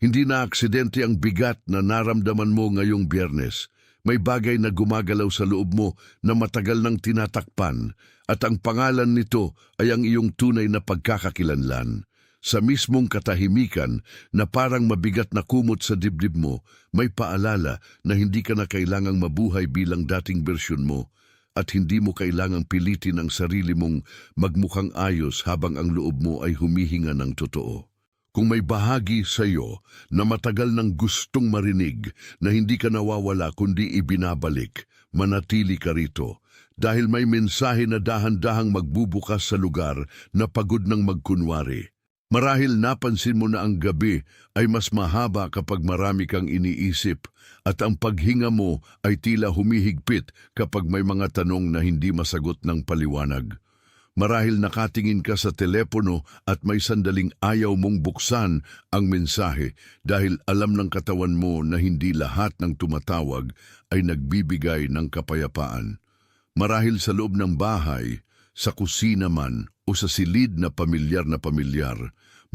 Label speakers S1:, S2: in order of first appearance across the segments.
S1: Hindi na aksidente ang bigat na naramdaman mo ngayong Biyernes. May bagay na gumagalaw sa loob mo na matagal nang tinatakpan at ang pangalan nito ay ang iyong tunay na pagkakakilanlan. Sa mismong katahimikan na parang mabigat na kumot sa dibdib mo, may paalala na hindi ka na kailangang mabuhay bilang dating bersyon mo at hindi mo kailangang pilitin ang sarili mong magmukhang ayos habang ang loob mo ay humihinga ng totoo. Kung may bahagi sa iyo na matagal nang gustong marinig na hindi ka nawawala kundi ibinabalik, manatili ka rito dahil may mensahe na dahan-dahang magbubukas sa lugar na pagod ng magkunwari. Marahil napansin mo na ang gabi ay mas mahaba kapag marami kang iniisip at ang paghinga mo ay tila humihigpit kapag may mga tanong na hindi masagot ng paliwanag. Marahil nakatingin ka sa telepono at may sandaling ayaw mong buksan ang mensahe dahil alam ng katawan mo na hindi lahat ng tumatawag ay nagbibigay ng kapayapaan. Marahil sa loob ng bahay, sa kusina man o sa silid na pamilyar,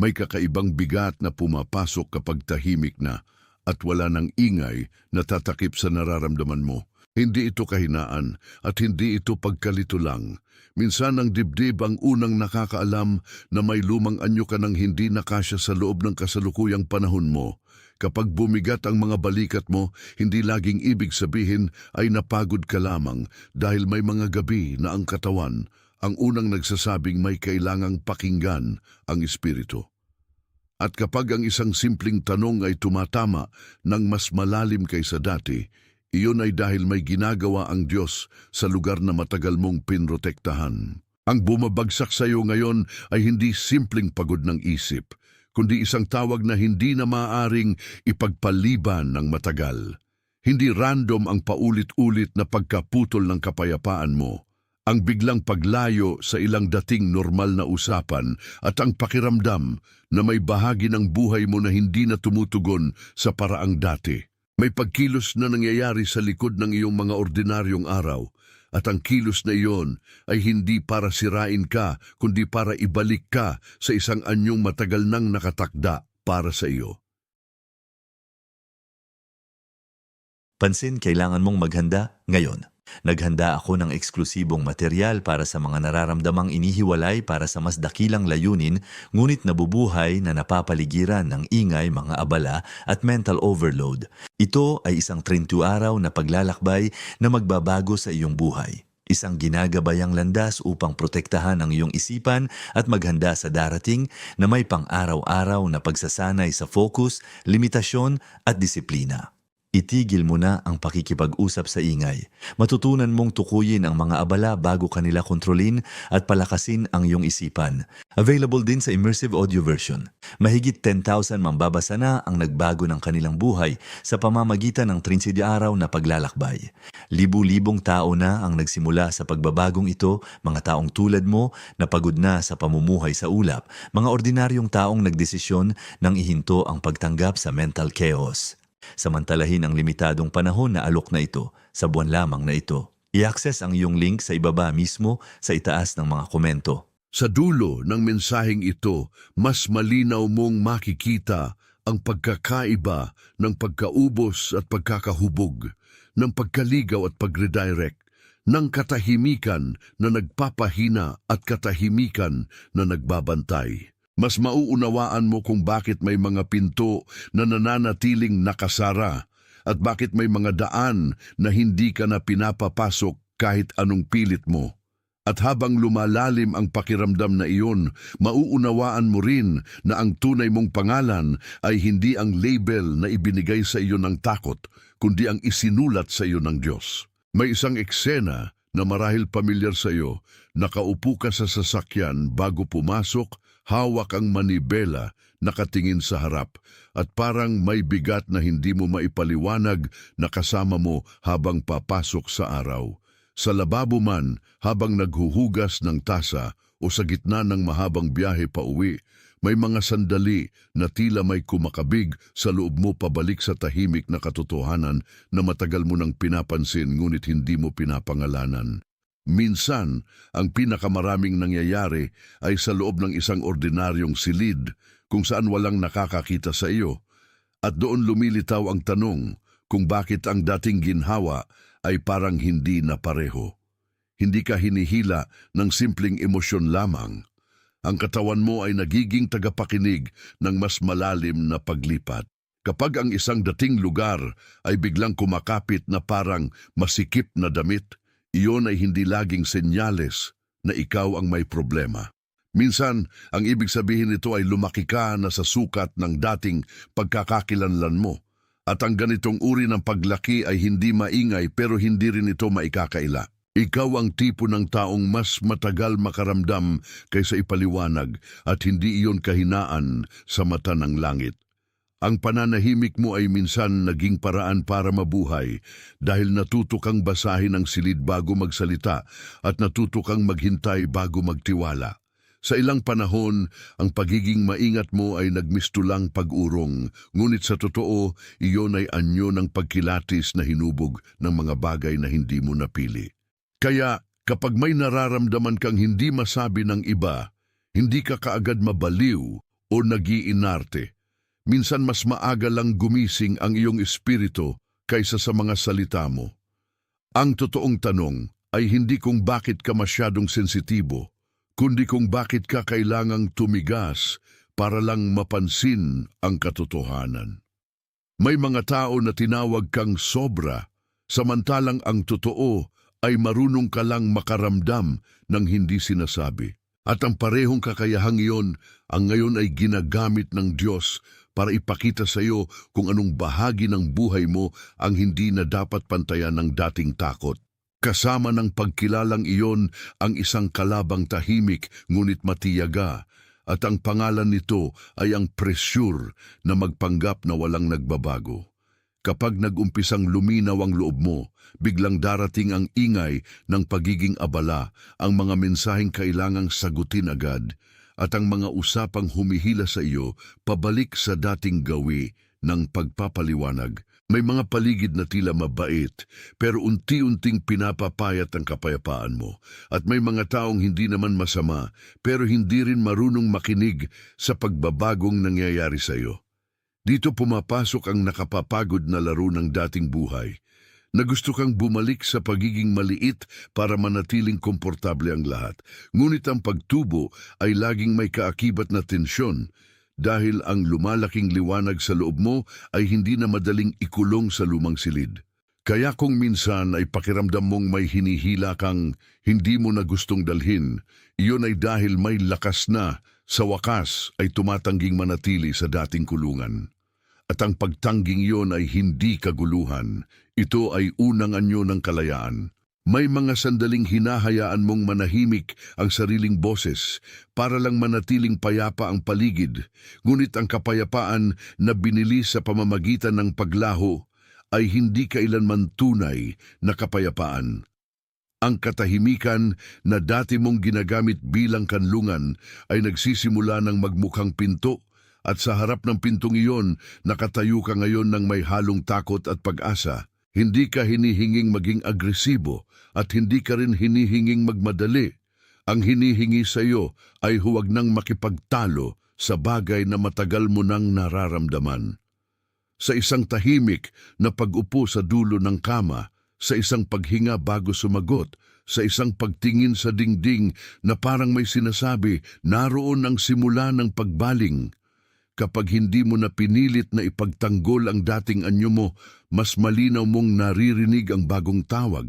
S1: may kakaibang bigat na pumapasok kapag tahimik na at wala ng ingay na tatakip sa nararamdaman mo. Hindi ito kahinaan at hindi ito pagkalito lang. Minsan ang dibdib ang unang nakakaalam na may lumang anyo ka ng hindi nakasya sa loob ng kasalukuyang panahon mo. Kapag bumigat ang mga balikat mo, hindi laging ibig sabihin ay napagod ka lamang dahil may mga gabi na ang katawan ang unang nagsasabing may kailangang pakinggan ang espiritu. At kapag ang isang simpleng tanong ay tumatama ng mas malalim kaysa dati, iyon ay dahil may ginagawa ang Diyos sa lugar na matagal mong pinrotektahan. Ang bumabagsak sa iyo ngayon ay hindi simpleng pagod ng isip, kundi isang tawag na hindi na maaaring ipagpaliban ng matagal. Hindi random ang paulit-ulit na pagkaputol ng kapayapaan mo. Ang biglang paglayo sa ilang dating normal na usapan at ang pakiramdam na may bahagi ng buhay mo na hindi na tumutugon sa paraang dati. May pagkilos na nangyayari sa likod ng iyong mga ordinaryong araw at ang kilos na iyon ay hindi para sirain ka kundi para ibalik ka sa isang anyong matagal nang nakatakda para sa iyo.
S2: Pansin, kailangan mong maghanda ngayon. Naghanda ako ng eksklusibong material para sa mga nararamdamang inihiwalay para sa mas dakilang layunin, ngunit nabubuhay na napapaligiran ng ingay, mga abala at mental overload. Ito ay isang 32 araw na paglalakbay na magbabago sa iyong buhay. Isang ginagabayang landas upang protektahan ang iyong isipan at maghanda sa darating na may pang-araw-araw na pagsasanay sa focus, limitasyon at disiplina. Itigil mo na ang pakikipag-usap sa ingay. Matutunan mong tukuyin ang mga abala bago kanila kontrolin at palakasin ang iyong isipan. Available din sa immersive audio version. Mahigit 10,000 mambabasa na ang nagbago ng kanilang buhay sa pamamagitan ng 30 araw na paglalakbay. Libu-libong tao na ang nagsimula sa pagbabagong ito, mga taong tulad mo na pagod na sa pamumuhay sa ulap, mga ordinaryong taong nagdesisyon nang ihinto ang pagtanggap sa mental chaos. Samantalahin ang limitadong panahon na alok na ito sa buwan lamang na ito. I-access ang iyong link sa ibaba mismo sa itaas ng mga komento.
S1: Sa dulo ng mensaheng ito, mas malinaw mong makikita ang pagkakaiba ng pagkaubos at pagkakahubog, ng pagkaligaw at pagredirect, ng katahimikan na nagpapahina at katahimikan na nagbabantay. Mas mauunawaan mo kung bakit may mga pinto na nananatiling nakasara at bakit may mga daan na hindi ka na pinapapasok kahit anong pilit mo. At habang lumalalim ang pakiramdam na iyon, mauunawaan mo rin na ang tunay mong pangalan ay hindi ang label na ibinigay sa iyo ng takot, kundi ang isinulat sa iyo ng Diyos. May isang eksena na marahil pamilyar sa iyo. Nakaupo ka sa sasakyan bago pumasok, hawak ang manibela, nakatingin sa harap, at parang may bigat na hindi mo maipaliwanag na kasama mo habang papasok sa araw. Sa lababo man, habang naghuhugas ng tasa o sa gitna ng mahabang biyahe pa uwi, may mga sandali na tila may kumakabig sa loob mo pabalik sa tahimik na katotohanan na matagal mo nang pinapansin ngunit hindi mo pinapangalanan. Minsan, ang pinakamaraming nangyayari ay sa loob ng isang ordinaryong silid kung saan walang nakakakita sa iyo. At doon lumilitaw ang tanong kung bakit ang dating ginhawa ay parang hindi na pareho. Hindi ka hinihila ng simpleng emosyon lamang. Ang katawan mo ay nagiging tagapakinig ng mas malalim na paglipat. Kapag ang isang dating lugar ay biglang kumakapit na parang masikip na damit, iyon ay hindi laging senyales na ikaw ang may problema. Minsan, ang ibig sabihin nito ay lumaki ka na sa sukat ng dating pagkakakilanlan mo. At ang ganitong uri ng paglaki ay hindi maingay pero hindi rin ito maikakaila. Ikaw ang tipo ng taong mas matagal makaramdam kaysa ipaliwanag at hindi iyon kahinaan sa mata ng langit. Ang pananahimik mo ay minsan naging paraan para mabuhay dahil natuto kang basahin ang silid bago magsalita at natuto kang maghintay bago magtiwala. Sa ilang panahon, ang pagiging maingat mo ay nagmistulang pag-urong, ngunit sa totoo, iyon ay anyo ng pagkilatis na hinubog ng mga bagay na hindi mo napili. Kaya, kapag may nararamdaman kang hindi masabi ng iba, hindi ka kaagad mabaliw o nag-iinarte. Minsan mas maaga lang gumising ang iyong espiritu kaysa sa mga salita mo. Ang totoong tanong ay hindi kung bakit ka masyadong sensitibo, kundi kung bakit ka kailangang tumigas para lang mapansin ang katotohanan. May mga tao na tinawag kang sobra, samantalang ang totoo ay marunong ka lang makaramdam ng hindi sinasabi. At ang parehong kakayahang iyon ang ngayon ay ginagamit ng Diyos para ipakita sa iyo kung anong bahagi ng buhay mo ang hindi na dapat pantayan ng dating takot. Kasama ng pagkilalang iyon ang isang kalabang tahimik ngunit matiyaga, at ang pangalan nito ay ang presyur na magpanggap na walang nagbabago. Kapag nag-umpisang luminaw ang loob mo, biglang darating ang ingay ng pagiging abala, ang mga mensaheng kailangang sagutin agad, at ang mga usapang humihila sa iyo pabalik sa dating gawi ng pagpapaliwanag. May mga paligid na tila mabait, pero unti-unting pinapapayat ang kapayapaan mo. At may mga taong hindi naman masama, pero hindi rin marunong makinig sa pagbabagong nangyayari sa iyo. Dito pumapasok ang nakapapagod na laro ng dating buhay, na gusto kang bumalik sa pagiging maliit para manatiling komportable ang lahat. Ngunit ang pagtubo ay laging may kaakibat na tensyon dahil ang lumalaking liwanag sa loob mo ay hindi na madaling ikulong sa lumang silid. Kaya kung minsan ay pakiramdam mong may hinihila kang hindi mo na gustong dalhin, iyon ay dahil may lakas na, sa wakas ay tumatangging manatili sa dating kulungan. At ang pagtangging iyon ay hindi kaguluhan. Ito ay unang anyo ng kalayaan. May mga sandaling hinahayaan mong manahimik ang sariling boses para lang manatiling payapa ang paligid, ngunit ang kapayapaan na binili sa pamamagitan ng paglaho ay hindi kailanman tunay na kapayapaan. Ang katahimikan na dati mong ginagamit bilang kanlungan ay nagsisimula ng magmukhang pinto, at sa harap ng pintong iyon, nakatayo ka ngayon ng may halong takot at pag-asa. Hindi ka hinihinging maging agresibo at hindi ka rin hinihinging magmadali. Ang hinihingi sa iyo ay huwag nang makipagtalo sa bagay na matagal mo nang nararamdaman. Sa isang tahimik na pag-upo sa dulo ng kama, sa isang paghinga bago sumagot, sa isang pagtingin sa dingding na parang may sinasabi, naroon ang simula ng pagbaling. Kapag hindi mo na pinilit na ipagtanggol ang dating anyo mo, mas malinaw mong naririnig ang bagong tawag.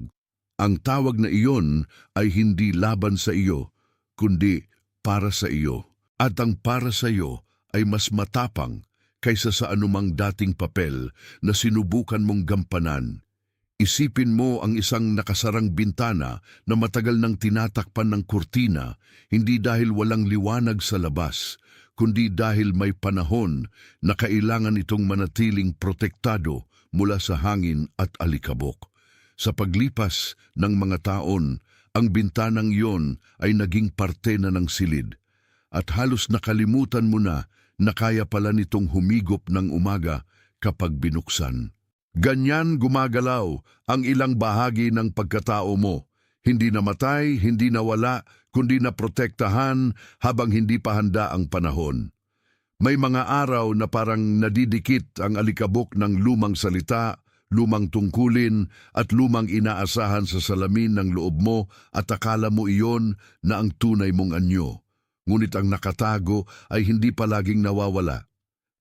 S1: Ang tawag na iyon ay hindi laban sa iyo, kundi para sa iyo. At ang para sa iyo ay mas matapang kaysa sa anumang dating papel na sinubukan mong gampanan. Isipin mo ang isang nakasarang bintana na matagal nang tinatakpan ng kurtina, hindi dahil walang liwanag sa labas, kundi dahil may panahon na kailangan itong manatiling protektado mula sa hangin at alikabok. Sa paglipas ng mga taon, ang bintanang iyon ay naging parte na ng silid, at halos nakalimutan mo na kaya pala nitong humigop ng umaga kapag binuksan. Ganyan gumagalaw ang ilang bahagi ng pagkatao mo. Hindi namatay, hindi nawala, kundi naprotektahan habang hindi pa handa ang panahon. May mga araw na parang nadidikit ang alikabok ng lumang salita, lumang tungkulin at lumang inaasahan sa salamin ng loob mo at akala mo iyon na ang tunay mong anyo. Ngunit ang nakatago ay hindi palaging nawawala.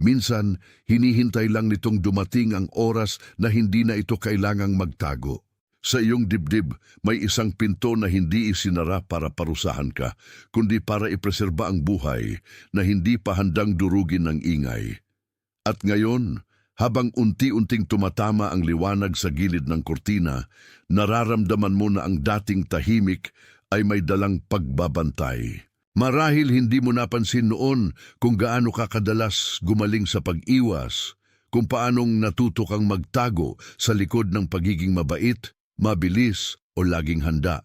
S1: Minsan, hinihintay lang nitong dumating ang oras na hindi na ito kailangang magtago. Sa iyong dibdib, may isang pinto na hindi isinara para parusahan ka, kundi para ipreserba ang buhay na hindi pa handang durugin ng ingay. At ngayon, habang unti-unting tumatama ang liwanag sa gilid ng kurtina, nararamdaman mo na ang dating tahimik ay may dalang pagbabantay. Marahil hindi mo napansin noon kung gaano ka kadalas gumaling sa pag-iwas, kung paanong natuto kang magtago sa likod ng pagiging mabait, mabilis o laging handa.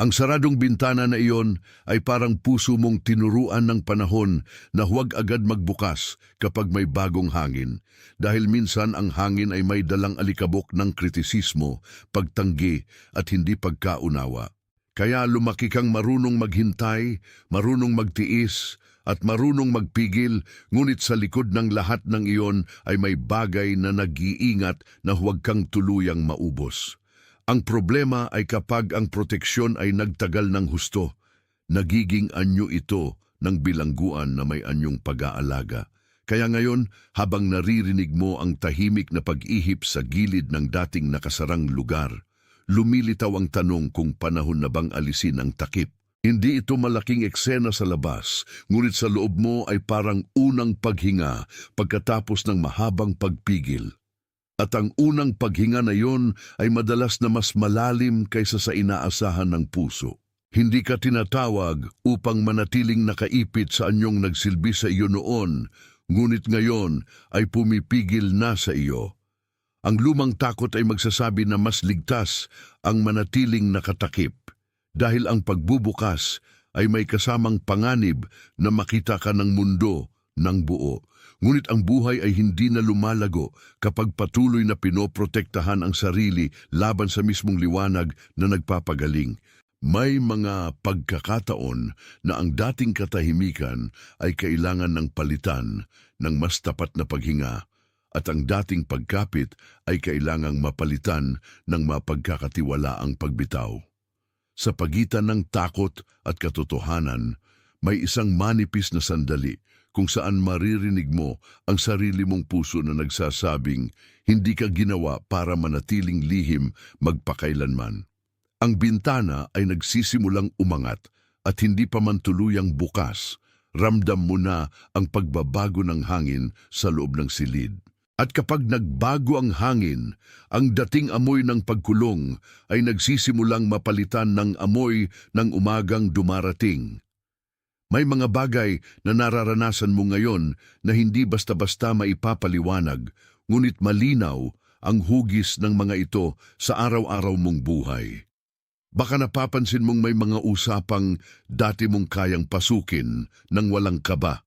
S1: Ang saradong bintana na iyon ay parang puso mong tinuruan ng panahon na huwag agad magbukas kapag may bagong hangin, dahil minsan ang hangin ay may dalang alikabok ng kritisismo, pagtanggi at hindi pagkaunawa. Kaya lumaki kang marunong maghintay, marunong magtiis, at marunong magpigil, ngunit sa likod ng lahat ng iyon ay may bagay na nag-iingat na huwag kang tuluyang maubos. Ang problema ay kapag ang proteksyon ay nagtagal ng husto, nagiging anyo ito ng bilangguan na may anyong pag-aalaga. Kaya ngayon, habang naririnig mo ang tahimik na pag-ihip sa gilid ng dating nakasarang lugar, lumilitaw ang tanong kung panahon na bang alisin ang takip. Hindi ito malaking eksena sa labas, ngunit sa loob mo ay parang unang paghinga pagkatapos ng mahabang pagpigil. At ang unang paghinga na yon ay madalas na mas malalim kaysa sa inaasahan ng puso. Hindi ka tinatawag upang manatiling nakaipit sa anyong nagsilbi sa iyo noon, ngunit ngayon ay pumipigil na sa iyo. Ang lumang takot ay magsasabi na mas ligtas ang manatiling nakatakip, dahil ang pagbubukas ay may kasamang panganib na makita ka ng mundo ng buo. Ngunit ang buhay ay hindi na lumalago kapag patuloy na pinoprotektahan ang sarili laban sa mismong liwanag na nagpapagaling. May mga pagkakataon na ang dating katahimikan ay kailangan ng palitan ng mas tapat na paghinga, at ang dating pagkapit ay kailangang mapalitan ng mapagkakatiwalaang pagbitaw. Sa pagitan ng takot at katotohanan, may isang manipis na sandali kung saan maririnig mo ang sarili mong puso na nagsasabing hindi ka ginawa para manatiling lihim magpakailanman. Ang bintana ay nagsisimulang umangat at hindi pa man tuluyang bukas. Ramdam mo na ang pagbabago ng hangin sa loob ng silid. At kapag nagbago ang hangin, ang dating amoy ng pagkulong ay nagsisimulang mapalitan ng amoy ng umagang dumarating. May mga bagay na nararanasan mo ngayon na hindi basta-basta maipapaliwanag, ngunit malinaw ang hugis ng mga ito sa araw-araw mong buhay. Baka napapansin mong may mga usapang dati mong kayang pasukin nang walang kaba,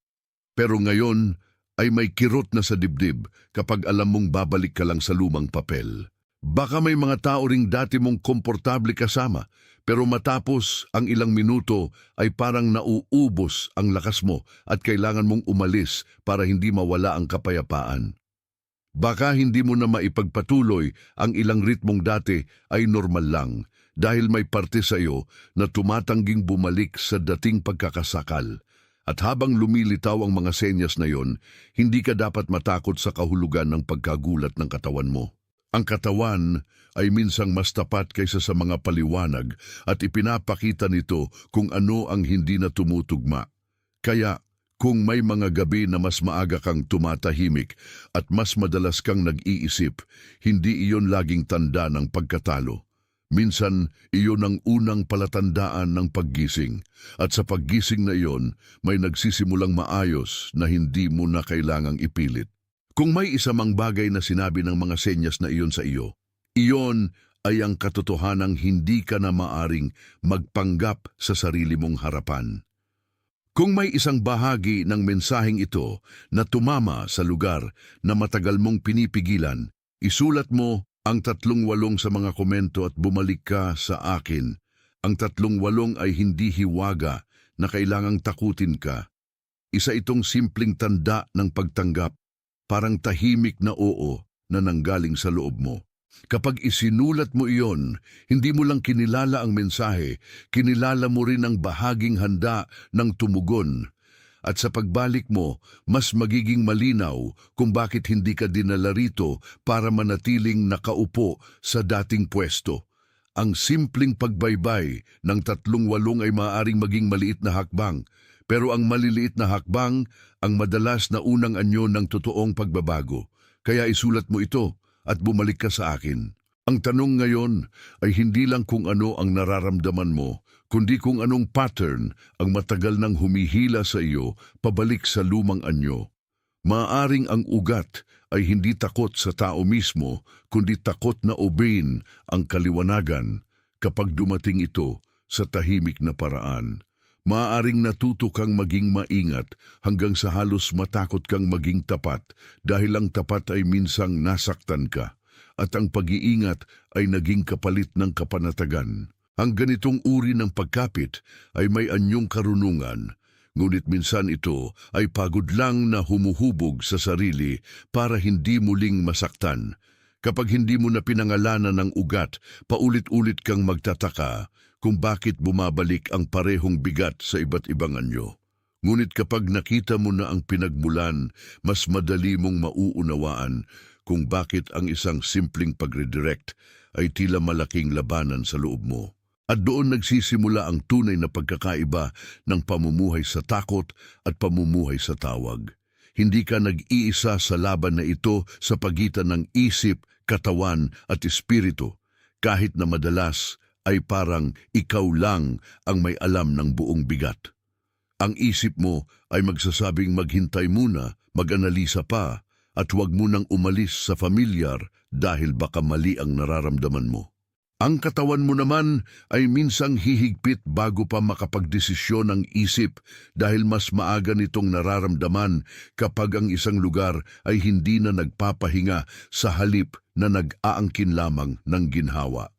S1: pero ngayon ay may kirot na sa dibdib kapag alam mong babalik ka lang sa lumang papel. Baka may mga tao ring dati mong komportable kasama, pero matapos ang ilang minuto ay parang nauubos ang lakas mo at kailangan mong umalis para hindi mawala ang kapayapaan. Baka hindi mo na maipagpatuloy ang ilang ritmong dati ay normal lang dahil may parte sa iyo na tumatangging bumalik sa dating pagkakasakal. At habang lumilitaw ang mga senyas na yon, hindi ka dapat matakot sa kahulugan ng pagkagulat ng katawan mo. Ang katawan ay minsang mas tapat kaysa sa mga paliwanag at ipinapakita nito kung ano ang hindi na tumutugma. Kaya, kung may mga gabi na mas maaga kang tumatahimik at mas madalas kang nag-iisip, hindi iyon laging tanda ng pagkatalo. Minsan, iyon ang unang palatandaan ng paggising. At sa paggising na iyon, may nagsisimulang maayos na hindi mo na kailangang ipilit. Kung may isa mang bagay na sinabi ng mga senyas na iyon sa iyo, iyon ay ang katotohanang hindi ka na maaring magpanggap sa sarili mong harapan. Kung may isang bahagi ng mensaheng ito na tumama sa lugar na matagal mong pinipigilan, isulat mo ang 38 sa mga komento at bumalik ka sa akin. Ang 38 ay hindi hiwaga na kailangang takutin ka. Isa itong simpleng tanda ng pagtanggap, parang tahimik na oo na nanggaling sa loob mo. Kapag isinulat mo iyon, hindi mo lang kinilala ang mensahe, kinilala mo rin ang bahaging handa ng tumugon. At sa pagbalik mo, mas magiging malinaw kung bakit hindi ka dinala rito para manatiling nakaupo sa dating pwesto. Ang simpleng pagbaybay ng 3-8 ay maaaring maging maliit na hakbang, pero ang maliliit na hakbang ang madalas na unang anyo ng totoong pagbabago. Kaya isulat mo ito at bumalik ka sa akin. Ang tanong ngayon ay hindi lang kung ano ang nararamdaman mo, kundi kung anong pattern ang matagal nang humihila sa iyo pabalik sa lumang anyo. Maaring ang ugat ay hindi takot sa tao mismo, kundi takot na obeyin ang kaliwanagan kapag dumating ito sa tahimik na paraan. Maaaring natuto kang maging maingat hanggang sa halos matakot kang maging tapat dahil ang tapat ay minsang nasaktan ka at ang pag-iingat ay naging kapalit ng kapanatagan. Ang ganitong uri ng pagkapit ay may anyong karunungan, ngunit minsan ito ay pagod lang na humuhubog sa sarili para hindi muling masaktan. Kapag hindi mo na pinangalanan ng ugat, paulit-ulit kang magtataka kung bakit bumabalik ang parehong bigat sa iba't ibang anyo. Ngunit kapag nakita mo na ang pinagmulan, mas madali mong mauunawaan kung bakit ang isang simpleng pag-redirect ay tila malaking labanan sa loob mo. At doon nagsisimula ang tunay na pagkakaiba ng pamumuhay sa takot at pamumuhay sa tawag. Hindi ka nag-iisa sa laban na ito sa pagitan ng isip, katawan at espiritu, kahit na madalas ay parang ikaw lang ang may alam ng buong bigat. Ang isip mo ay magsasabing maghintay muna, mag-analisa pa, at huwag mo nang umalis sa familiar dahil baka mali ang nararamdaman mo. Ang katawan mo naman ay minsang hihigpit bago pa makapagdesisyon ang isip dahil mas maaga nitong nararamdaman kapag ang isang lugar ay hindi na nagpapahinga sa halip na nag-aangkin lamang ng ginhawa.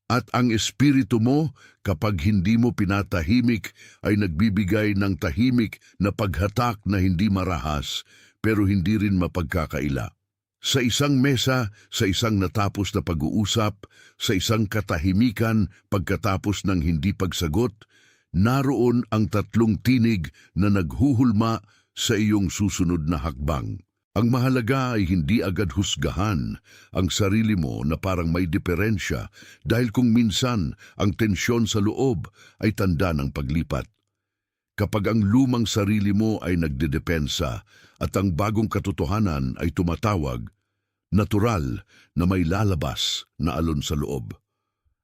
S1: At ang espiritu mo, kapag hindi mo pinatahimik, ay nagbibigay ng tahimik na paghatak na hindi marahas, pero hindi rin mapagkakaila. Sa isang mesa, sa isang natapos na pag-uusap, sa isang katahimikan pagkatapos ng hindi pagsagot, naroon ang 3 tinig na naghuhulma sa iyong susunod na hakbang. Ang mahalaga ay hindi agad husgahan ang sarili mo na parang may diferensya dahil kung minsan ang tensyon sa loob ay tanda ng paglipat. Kapag ang lumang sarili mo ay nagdedepensa at ang bagong katotohanan ay tumatawag, natural na may lalabas na alon sa loob.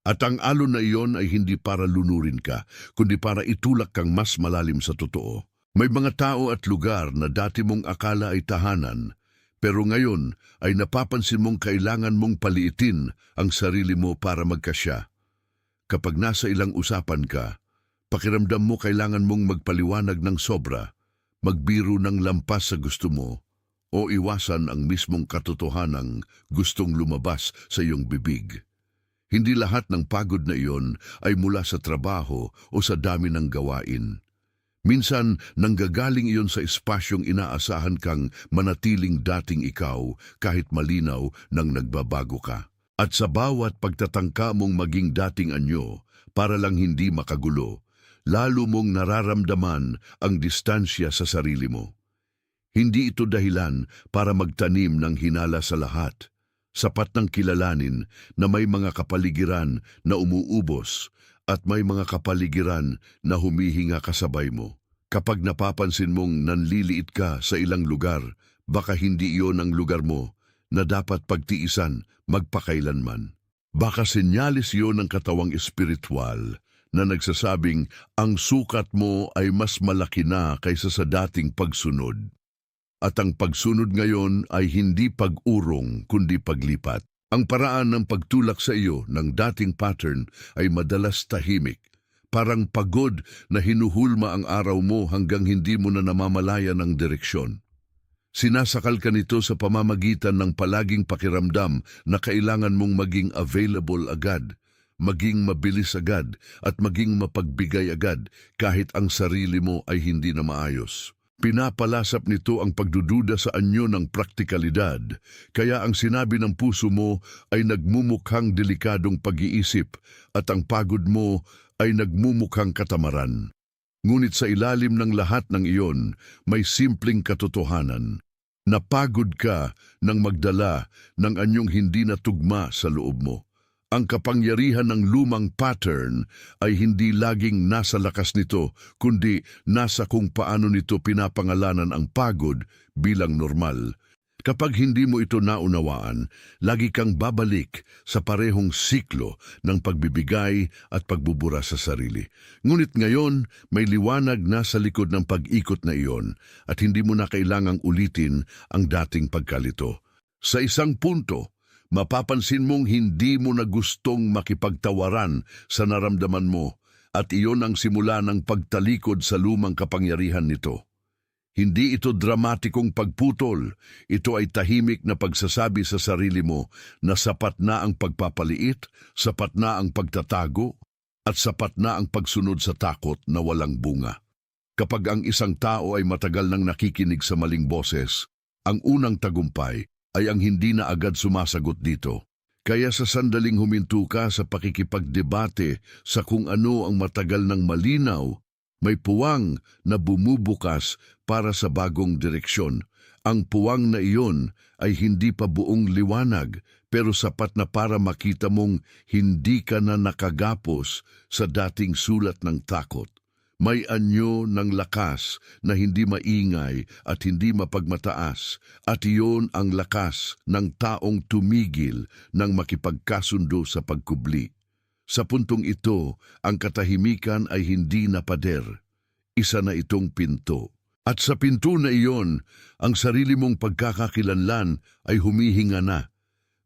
S1: At ang alon na iyon ay hindi para lunurin ka, kundi para itulak kang mas malalim sa totoo. May mga tao at lugar na dati mong akala ay tahanan, pero ngayon ay napapansin mong kailangan mong paliitin ang sarili mo para magkasya. Kapag nasa ilang usapan ka, pakiramdam mo kailangan mong magpaliwanag ng sobra, magbiro ng lampas sa gusto mo, o iwasan ang mismong katotohanang gustong lumabas sa iyong bibig. Hindi lahat ng pagod na iyon ay mula sa trabaho o sa dami ng gawain. Minsan, nanggagaling iyon sa espasyong inaasahan kang manatiling dating ikaw kahit malinaw nang nagbabago ka. At sa bawat pagtatangka mong maging dating anyo para lang hindi makagulo, lalo mong nararamdaman ang distansya sa sarili mo. Hindi ito dahilan para magtanim ng hinala sa lahat. Sapat ng kilalanin na may mga kapaligiran na umuubos at may mga kapaligiran na humihinga kasabay mo. Kapag napapansin mong nanliliit ka sa ilang lugar, baka hindi iyon ang lugar mo na dapat pagtiisan magpakailanman. Baka senyalis iyon ng katawang espiritual na nagsasabing ang sukat mo ay mas malaki na kaysa sa dating pagsunod. At ang pagsunod ngayon ay hindi pag-urong kundi paglipat. Ang paraan ng pagtulak sa iyo ng dating pattern ay madalas tahimik. Parang pagod na hinuhulma ang araw mo hanggang hindi mo na namamalaya ng direksyon. Sinasakal ka nito sa pamamagitan ng palaging pakiramdam na kailangan mong maging available agad, maging mabilis agad at maging mapagbigay agad kahit ang sarili mo ay hindi na maayos. Pinapalasap nito ang pagdududa sa anyo ng praktikalidad, kaya ang sinabi ng puso mo ay nagmumukhang delikadong pag-iisip at ang pagod mo ay nagmumukhang katamaran. Ngunit sa ilalim ng lahat ng iyon, may simpleng katotohanan. Napagod ka ng magdala ng anyong hindi natugma sa loob mo. Ang kapangyarihan ng lumang pattern ay hindi laging nasa lakas nito, kundi nasa kung paano nito pinapangalanan ang pagod bilang normal. Kapag hindi mo ito naunawaan, lagi kang babalik sa parehong siklo ng pagbibigay at pagbubura sa sarili. Ngunit ngayon, may liwanag na sa likod ng pag-ikot na iyon at hindi mo na kailangang ulitin ang dating pagkalito. Sa isang punto, mapapansin mong hindi mo na gustong makipagtawaran sa naramdaman mo at iyon ang simula ng pagtalikod sa lumang kapangyarihan nito. Hindi ito dramatikong pagputol, ito ay tahimik na pagsasabi sa sarili mo na sapat na ang pagpapaliit, sapat na ang pagtatago, at sapat na ang pagsunod sa takot na walang bunga. Kapag ang isang tao ay matagal nang nakikinig sa maling boses, ang unang tagumpay ay ang hindi na agad sumasagot dito. Kaya sa sandaling huminto ka sa pakikipagdebate sa kung ano ang matagal nang malinaw, may puwang na bumubukas para sa bagong direksyon. Ang puwang na iyon ay hindi pa buong liwanag, pero sapat na para makita mong hindi ka na nakagapos sa dating sulat ng takot. May anyo ng lakas na hindi maingay at hindi mapagmataas, at iyon ang lakas ng taong tumigil ng makipagkasundo sa pagkubli. Sa puntong ito, ang katahimikan ay hindi na pader. Isa na itong pinto. At sa pinto na iyon, ang sarili mong pagkakakilanlan ay humihinga na.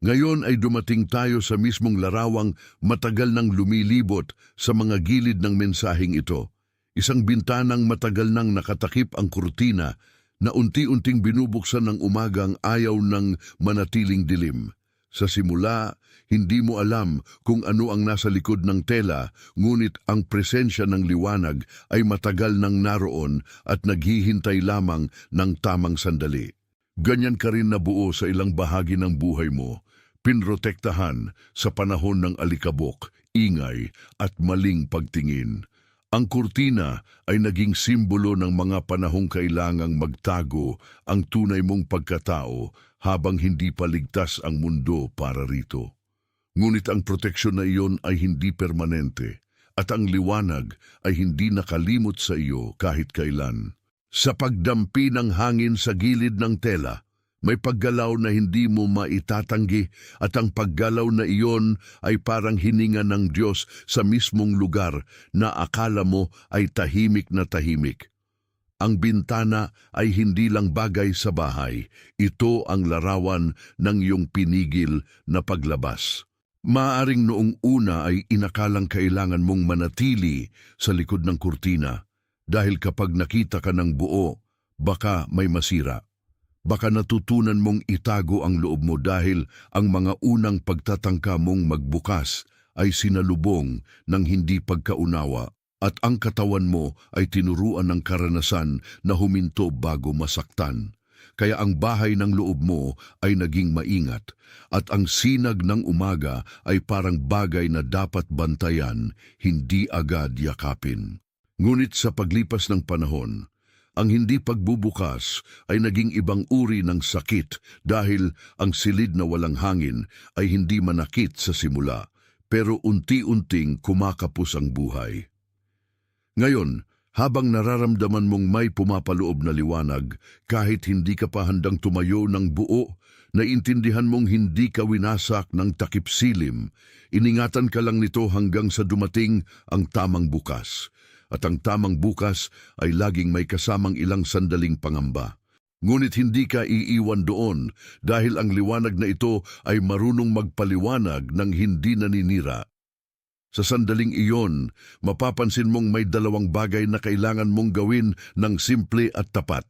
S1: Ngayon ay dumating tayo sa mismong larawang matagal nang lumilibot sa mga gilid ng mensaheng ito. Isang bintanang matagal nang nakatakip ang kurtina na unti-unting binubuksan ng umagang ayaw ng manatiling dilim. Sa simula, hindi mo alam kung ano ang nasa likod ng tela, ngunit ang presensya ng liwanag ay matagal nang naroon at naghihintay lamang ng tamang sandali. Ganyan ka rin nabuo sa ilang bahagi ng buhay mo, pinrotektahan sa panahon ng alikabok, ingay at maling pagtingin. Ang kurtina ay naging simbolo ng mga panahong kailangang magtago ang tunay mong pagkatao habang hindi pa ligtas ang mundo para rito. Ngunit ang proteksyon na iyon ay hindi permanente at ang liwanag ay hindi nakalimot sa iyo kahit kailan. Sa pagdampi ng hangin sa gilid ng tela, may paggalaw na hindi mo maitatanggi at ang paggalaw na iyon ay parang hininga ng Diyos sa mismong lugar na akala mo ay tahimik na tahimik. Ang bintana ay hindi lang bagay sa bahay, ito ang larawan ng iyong pinigil na paglabas. Maaring noong una ay inakalang kailangan mong manatili sa likod ng kurtina dahil kapag nakita ka ng buo, baka may masira. Baka natutunan mong itago ang loob mo dahil ang mga unang pagtatangka mong magbukas ay sinalubong ng hindi pagkaunawa at ang katawan mo ay tinuruan ng karanasan na huminto bago masaktan. Kaya ang bahay ng loob mo ay naging maingat at ang sinag ng umaga ay parang bagay na dapat bantayan, hindi agad yakapin. Ngunit sa paglipas ng panahon, ang hindi pagbubukas ay naging ibang uri ng sakit dahil ang silid na walang hangin ay hindi manakit sa simula, pero unti-unting kumakapos ang buhay. Ngayon, habang nararamdaman mong may pumapaloob na liwanag, kahit hindi ka pa handang tumayo ng buo, naiintindihan mong hindi ka winasak ng takip silim, iningatan ka lang nito hanggang sa dumating ang tamang bukas. At ang tamang bukas ay laging may kasamang ilang sandaling pangamba. Ngunit hindi ka iiwan doon dahil ang liwanag na ito ay marunong magpaliwanag ng hindi naninira. Sa sandaling iyon, mapapansin mong may dalawang bagay na kailangan mong gawin ng simple at tapat.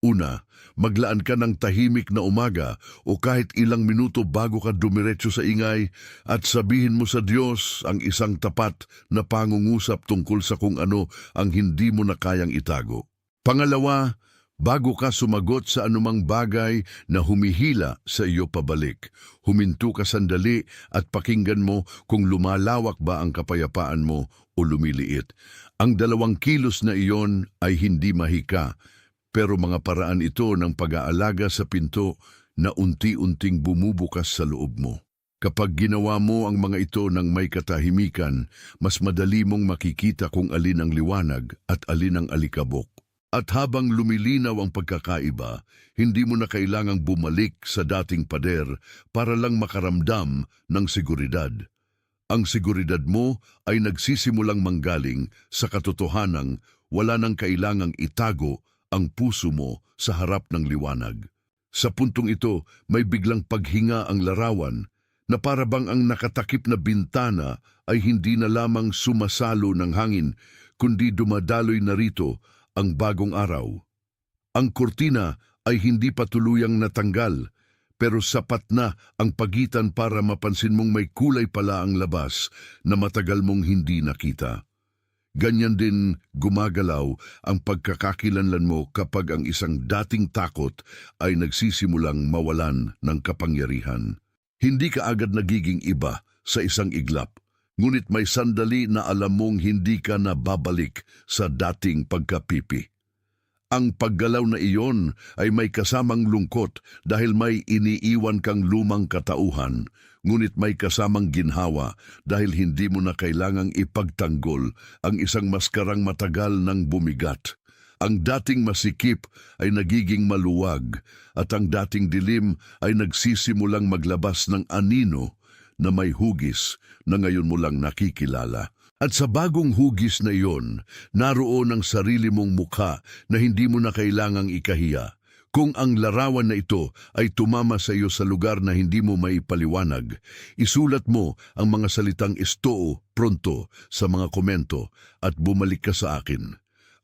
S1: Una, maglaan ka ng tahimik na umaga o kahit ilang minuto bago ka dumiretso sa ingay at sabihin mo sa Diyos ang isang tapat na pangungusap tungkol sa kung ano ang hindi mo na kayang itago. Pangalawa, bago ka sumagot sa anumang bagay na humihila sa iyo pabalik, huminto ka sandali at pakinggan mo kung lumalawak ba ang kapayapaan mo o lumiliit. Ang 2 kilos na iyon ay hindi mahika, pero mga paraan ito ng pag-aalaga sa pinto na unti-unting bumubukas sa loob mo. Kapag ginawa mo ang mga ito ng may katahimikan, mas madali mong makikita kung alin ang liwanag at alin ang alikabok. At habang lumilinaw ang pagkakaiba, hindi mo na kailangang bumalik sa dating pader para lang makaramdam ng seguridad. Ang seguridad mo ay nagsisimulang manggaling sa katotohanang wala nang kailangang itago ang puso mo sa harap ng liwanag. Sa puntong ito, may biglang paghinga ang larawan na para bang ang nakatakip na bintana ay hindi na lamang sumasalo ng hangin, kundi dumadaloy na rito ang bagong araw. Ang kurtina ay hindi pa tuluyang natanggal, pero sapat na ang pagitan para mapansin mong may kulay pala ang labas na matagal mong hindi nakita. Ganyan din gumagalaw ang pagkakakilanlan mo kapag ang isang dating takot ay nagsisimulang mawalan ng kapangyarihan. Hindi ka agad nagiging iba sa isang iglap, ngunit may sandali na alam mong hindi ka na babalik sa dating pagkapipi. Ang paggalaw na iyon ay may kasamang lungkot dahil may iniiwan kang lumang katauhan, ngunit may kasamang ginhawa dahil hindi mo na kailangang ipagtanggol ang isang maskarang matagal ng bumigat. Ang dating masikip ay nagiging maluwag at ang dating dilim ay nagsisimulang maglabas ng anino na may hugis na ngayon mo lang nakikilala. At sa bagong hugis na iyon, naroon ang sarili mong mukha na hindi mo na kailangang ikahiya. Kung ang larawan na ito ay tumama sa iyo sa lugar na hindi mo maipaliwanag, isulat mo ang mga salitang "Estoo pronto" sa mga komento at bumalik ka sa akin.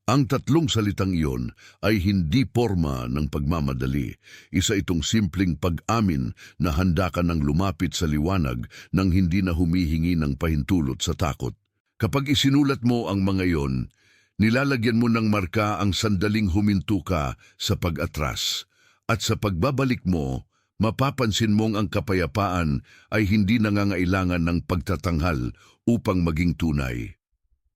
S1: Ang 3 salitang iyon ay hindi porma ng pagmamadali. Isa itong simpleng pag-amin na handa ka ng lumapit sa liwanag nang hindi na humihingi ng pahintulot sa takot. Kapag isinulat mo ang mga iyon, nilalagyan mo ng marka ang sandaling huminto ka sa pag-atras. At sa pagbabalik mo, mapapansin mong ang kapayapaan ay hindi nangangailangan ng pagtatanghal upang maging tunay.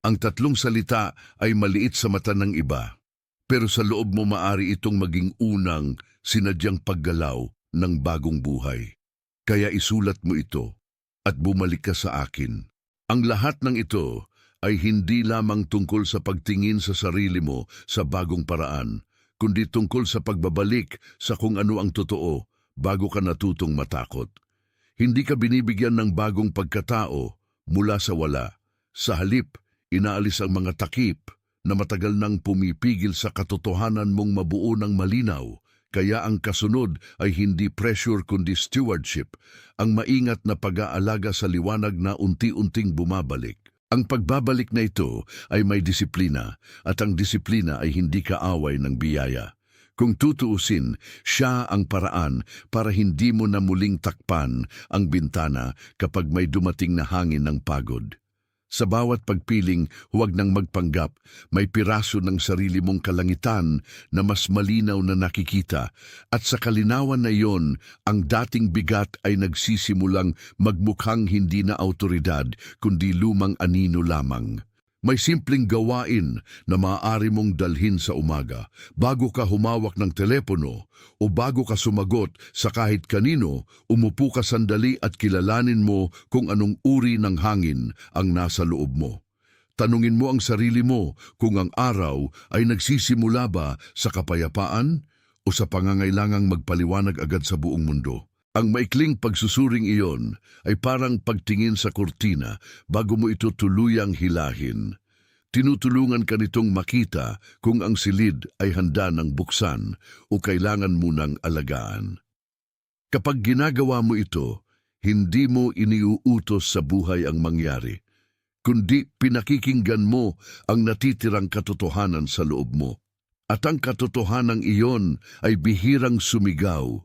S1: Ang 3 salita ay maliit sa mata ng iba, pero sa loob mo maari itong maging unang sinadyang paggalaw ng bagong buhay. Kaya isulat mo ito at bumalik ka sa akin. Ang lahat ng ito ay hindi lamang tungkol sa pagtingin sa sarili mo sa bagong paraan, kundi tungkol sa pagbabalik sa kung ano ang totoo bago ka natutong matakot. Hindi ka binibigyan ng bagong pagkatao mula sa wala. Sa halip, inaalis ang mga takip na matagal nang pumipigil sa katotohanan mong mabuo ng malinaw. Kaya ang kasunod ay hindi pressure kundi stewardship, ang maingat na pag-aalaga sa liwanag na unti-unting bumabalik. Ang pagbabalik na ito ay may disiplina at ang disiplina ay hindi kaaway ng biyaya. Kung tutuusin, siya ang paraan para hindi mo na muling takpan ang bintana kapag may dumating na hangin ng pagod. Sa bawat pagpiling, huwag nang magpanggap, may piraso ng sarili mong kalangitan na mas malinaw na nakikita at sa kalinawan na iyon, ang dating bigat ay nagsisimulang magmukhang hindi na autoridad kundi lumang anino lamang. May simpleng gawain na maaari mong dalhin sa umaga bago ka humawak ng telepono o bago ka sumagot sa kahit kanino, umupo ka sandali at kilalanin mo kung anong uri ng hangin ang nasa loob mo. Tanungin mo ang sarili mo kung ang araw ay nagsisimula ba sa kapayapaan o sa pangangailangang magpaliwanag agad sa buong mundo. Ang maikling pagsusuring iyon ay parang pagtingin sa kurtina bago mo ito tuluyang hilahin. Tinutulungan ka nitong makita kung ang silid ay handa ng buksan o kailangan munang alagaan. Kapag ginagawa mo ito, hindi mo iniuutos sa buhay ang mangyari, kundi pinakikinggan mo ang natitirang katotohanan sa loob mo. At ang katotohanang iyon ay bihirang sumigaw.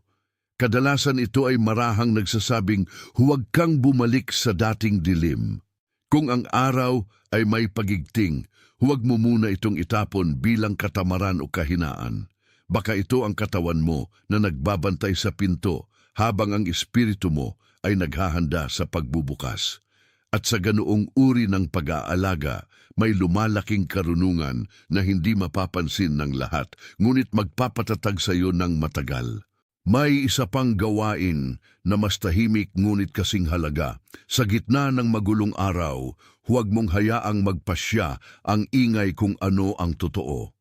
S1: Kadalasan ito ay marahang nagsasabing, huwag kang bumalik sa dating dilim. Kung ang araw ay may pagigting, huwag mo muna itong itapon bilang katamaran o kahinaan. Baka ito ang katawan mo na nagbabantay sa pinto habang ang espiritu mo ay naghahanda sa pagbubukas. At sa ganoong uri ng pag-aalaga, may lumalaking karunungan na hindi mapapansin ng lahat, ngunit magpapatatag sa iyo ng matagal. May isa pang gawain na mas tahimik ngunit kasing halaga. Sa gitna ng magulong araw, huwag mong hayaang magpasya ang ingay kung ano ang totoo.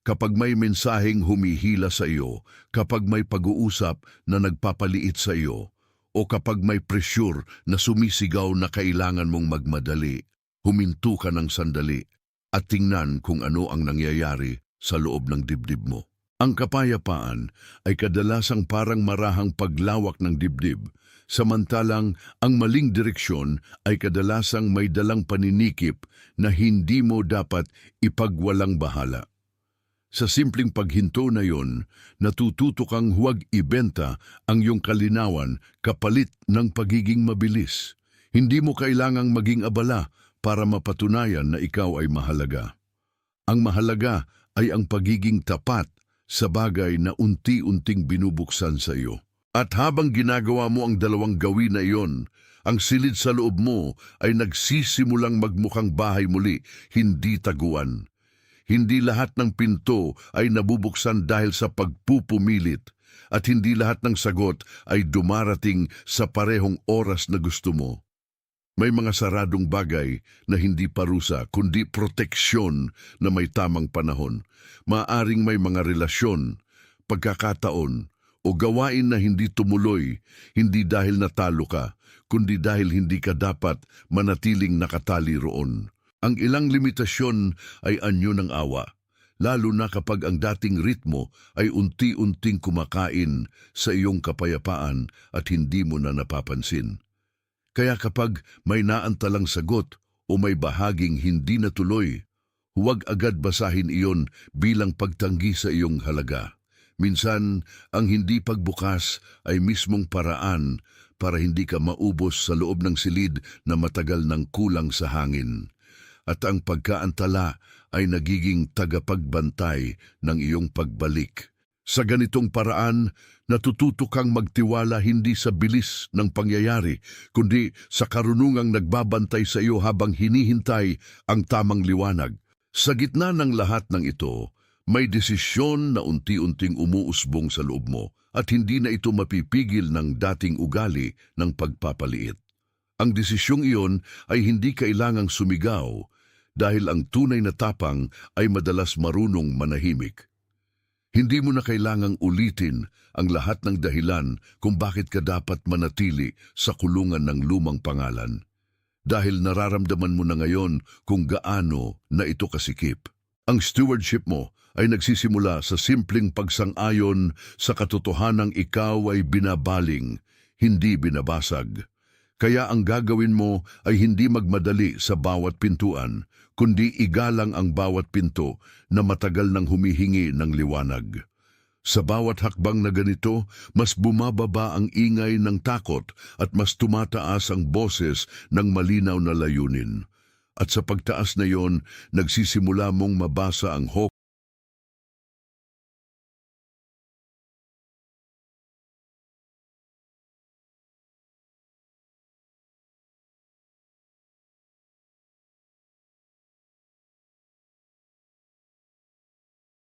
S1: Kapag may mensaheng humihila sa iyo, kapag may pag-uusap na nagpapaliit sa iyo, o kapag may presyur na sumisigaw na kailangan mong magmadali, huminto ka ng sandali at tingnan kung ano ang nangyayari sa loob ng dibdib mo. Ang kapayapaan ay kadalasang parang marahang paglawak ng dibdib, samantalang ang maling direksyon ay kadalasang may dalang paninikip na hindi mo dapat ipagwalang bahala. Sa simpleng paghinto na yon, natututo kang huwag ibenta ang iyong kalinawan kapalit ng pagiging mabilis. Hindi mo kailangang maging abala para mapatunayan na ikaw ay mahalaga. Ang mahalaga ay ang pagiging tapat sa bagay na unti-unting binubuksan sa iyo. At habang ginagawa mo ang dalawang gawin na iyon, ang silid sa loob mo ay nagsisimulang magmukhang bahay muli, hindi taguan. Hindi lahat ng pinto ay nabubuksan dahil sa pagpupumilit, at hindi lahat ng sagot ay dumarating sa parehong oras na gusto mo. May mga saradong bagay na hindi parusa kundi proteksyon na may tamang panahon. Maaring may mga relasyon, pagkakataon o gawain na hindi tumuloy, hindi dahil natalo ka, kundi dahil hindi ka dapat manatiling nakatali roon. Ang ilang limitasyon ay anyo ng awa, lalo na kapag ang dating ritmo ay unti-unting kumakain sa iyong kapayapaan at hindi mo na napapansin. Kaya kapag may naantalang sagot o may bahaging hindi natuloy, huwag agad basahin iyon bilang pagtanggi sa iyong halaga. Minsan, ang hindi pagbukas ay mismong paraan para hindi ka maubos sa loob ng silid na matagal nang kulang sa hangin. At ang pagkaantala ay nagiging tagapagbantay ng iyong pagbalik. Sa ganitong paraan, natututo kang magtiwala hindi sa bilis ng pangyayari, kundi sa karunungang nagbabantay sa iyo habang hinihintay ang tamang liwanag. Sa gitna ng lahat ng ito, may desisyon na unti-unting umuusbong sa loob mo at hindi na ito mapipigil ng dating ugali ng pagpapaliit. Ang desisyong iyon ay hindi kailangang sumigaw dahil ang tunay na tapang ay madalas marunong manahimik. Hindi mo na kailangang ulitin ang lahat ng dahilan kung bakit ka dapat manatili sa kulungan ng lumang pangalan. Dahil nararamdaman mo na ngayon kung gaano na ito kasikip. Ang stewardship mo ay nagsisimula sa simpleng pagsang-ayon sa katotohanang ikaw ay binabaling, hindi binabasag. Kaya ang gagawin mo ay hindi magmadali sa bawat pintuan, kundi igalang ang bawat pinto na matagal nang humihingi ng liwanag. Sa bawat hakbang na ganito, mas bumababa ang ingay ng takot at mas tumataas ang boses ng malinaw na layunin. At sa pagtaas na yon, nagsisimula mong mabasa ang hope.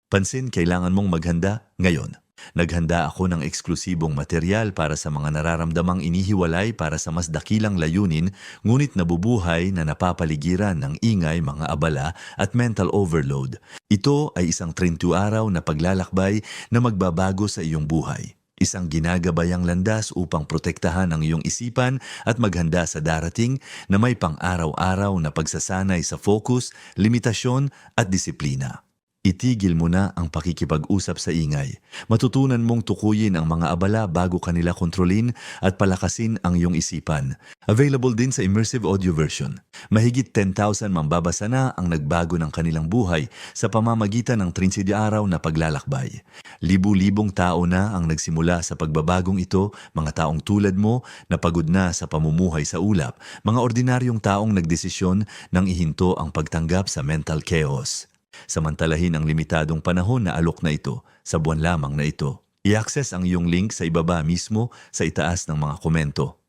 S2: Pansin, kailangan mong maghanda ngayon. Naghanda ako ng eksklusibong material para sa mga nararamdamang inihiwalay para sa mas dakilang layunin, ngunit nabubuhay na napapaligiran ng ingay, mga abala at mental overload. Ito ay isang 30 araw na paglalakbay na magbabago sa iyong buhay. Isang ginagabayang landas upang protektahan ang iyong isipan at maghanda sa darating na may pang-araw-araw na pagsasanay sa focus, limitasyon at disiplina. Itigil mo na ang pakikipag-usap sa ingay. Matutunan mong tukuyin ang mga abala bago kanila kontrolin at palakasin ang iyong isipan. Available din sa immersive audio version. Mahigit 10,000 mambabasa na ang nagbago ng kanilang buhay sa pamamagitan ng 30 araw na paglalakbay. Libu-libong tao na ang nagsimula sa pagbabagong ito, mga taong tulad mo na pagod na sa pamumuhay sa ulap, mga ordinaryong taong nagdesisyon nang ihinto ang pagtanggap sa mental chaos. Samantalahin ang limitadong panahon na alok na ito sa buwan lamang na ito. I-access ang iyong link sa ibaba mismo sa itaas ng mga komento.